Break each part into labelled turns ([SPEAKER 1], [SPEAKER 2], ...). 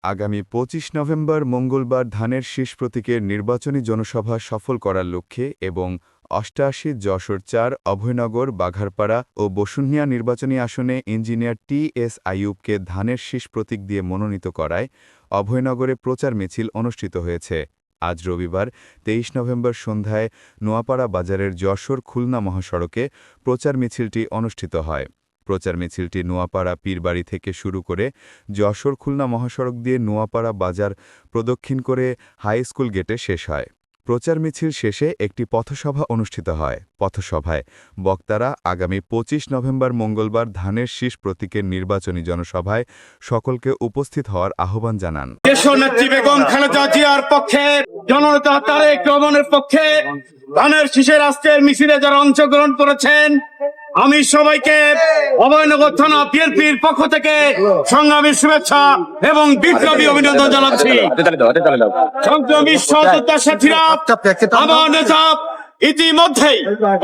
[SPEAKER 1] আগামী ২৫ নভেম্বর মঙ্গলবার ধানের শীষ প্রতীকের নির্বাচনী জনসভা সফল করার লক্ষ্যে এবং ৮৮ যশোর ৪ অভয়নগর বাঘারপাড়া ও বসুনিয়া নির্বাচনী আসনে ইঞ্জিনিয়ার টি.এস. আইয়ুবকে ধানের শীষ প্রতীক দিয়ে মনোনীত করায় অভয়নগরে প্রচার মিছিল অনুষ্ঠিত হয়েছে। আজ রবিবার ২৩ নভেম্বর সন্ধ্যায় নোয়াপাড়া বাজারের যশোর খুলনা মহাসড়কে প্রচার মিছিলটি অনুষ্ঠিত হয়। প্রচার মিছিলটি নোয়াপাড়া পীরবাড়ি থেকে শুরু করে যশোর খুলনা মহাসড়ক দিয়ে নোয়াপাড়া বাজার প্রদক্ষিণ করে হাই স্কুল গেটে শেষ হয়। প্রচার মিছিল শেষে একটি পথসভা অনুষ্ঠিত হয়। পথসভায় বক্তারা আগামী ২৫ নভেম্বর মঙ্গলবার ধানের শীষ প্রতীকের নির্বাচনী জনসভায় সকলকে উপস্থিত হওয়ার আহ্বান জানান।
[SPEAKER 2] দেশনেত্রী বেগম খালেদা জিয়ার পক্ষে, জননেতা তারেক রহমানের পক্ষে ধানের শীষের আজকের মিছিলে যারা অংশগ্রহণ করেছেন, আমি সবাইকে অভয়নগর থানা বিএনপির পক্ষ থেকে সংগ্রামী শুভেচ্ছা এবং বিপ্লবী অভিনন্দন জানাচ্ছি। সংগ্রামী সহযোদ্ধা সাথীরা, আমার নেতা ইতিমধ্যেই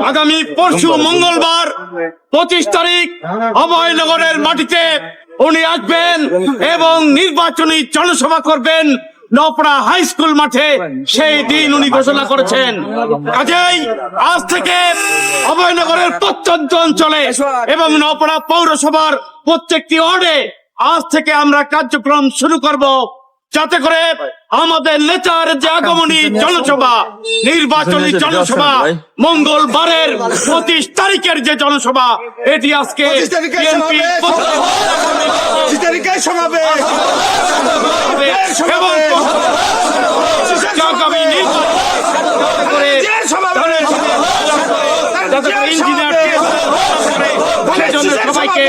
[SPEAKER 2] আগামী পরশু মঙ্গলবার ২৫ তারিখ অভয়নগরের মাটিতে উনি আসবেন এবং নির্বাচনী জনসভা করবেন নওপাড়া হাই স্কুল মাঠে। সেই দিন উনি ঘোষণা করেছেন। কাজেই আজ থেকে অভয়নগরের প্রত্যন্ত অঞ্চলে এবং নওপাড়া পৌরসভার প্রত্যেকটি ওয়ার্ডে আজ থেকে আমরা কার্যক্রম শুরু করব, যাতে করে আমাদের নেতার যে আগমনী জনসভা, নির্বাচনী জনসভা, মঙ্গলবারের ২৫ তারিখের যে জনসভা, এটি আজকে সবাইকে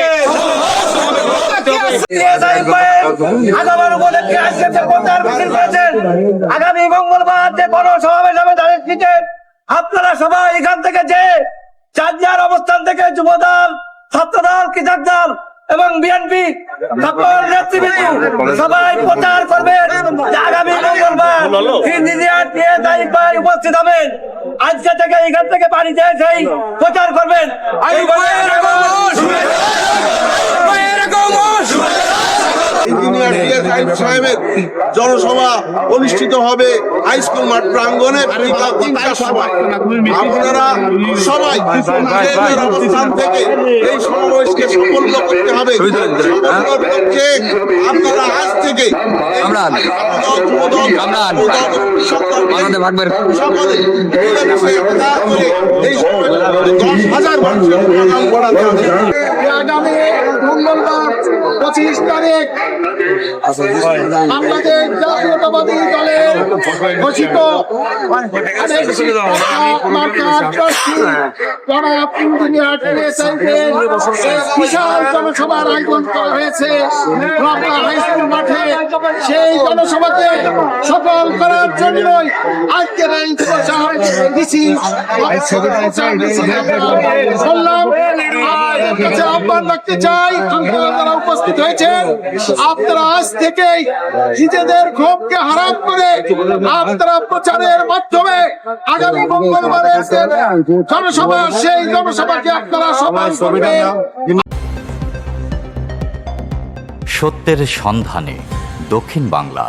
[SPEAKER 3] আগামী মঙ্গলবার যে বড় সমাবেশ হবে ধানের শীষের, আপনারা সবাই এখান থেকে যে চাঁদিয়ার অবস্থান থেকে যুবদল, ছাত্রদল, কৃষক দল এবং বিএনপি সকল নেতৃবৃন্দ সবাই প্রচার করবেন যে আগামী মঙ্গলবার ইঞ্জিনিয়ার টি.এস. আইয়ুব ভাই উপস্থিত হবেন। আজকে থেকে এখান থেকে বাড়িতে সেই প্রচার করবেন।
[SPEAKER 4] Engineer T.S.. আইয়ুব সাহেবের জনসভা অনুষ্ঠিত হবে হাই স্কুল মাঠ প্রাঙ্গণে বিকাল ৩টার সময়। আপনারা সবাই অবস্থান থেকে এই সমাবেশকে সম্পন্ন করতে হবে। আপনারা আজ থেকে সকলে ১০,০০০ মানুষের প্রোগ্রাম করাতে হবে।
[SPEAKER 5] আগামী মঙ্গলবার ২৫ তারিখ বাংলাদেশ জাতীয়তাবাদী দলের ঘোষিত বিশাল জনসভার আয়োজন করা হয়েছে হাই স্কুল মাঠে। সেই জনসভাকে সফল করার জন্যই আজকের এই আহ্বান রাখতে চাই। আপনারা যারা উপস্থিত হয়েছেন, আপনারা আজ থেকেই নিজেদের ক্ষোভকে হারাম করে আপনারা প্রচারের মাধ্যমে আগামী মঙ্গলবারের জনসভা, সেই জনসভাকে আপনারা সবাই করবেন।
[SPEAKER 6] সত্যের সন্ধানে দক্ষিণ বাংলা।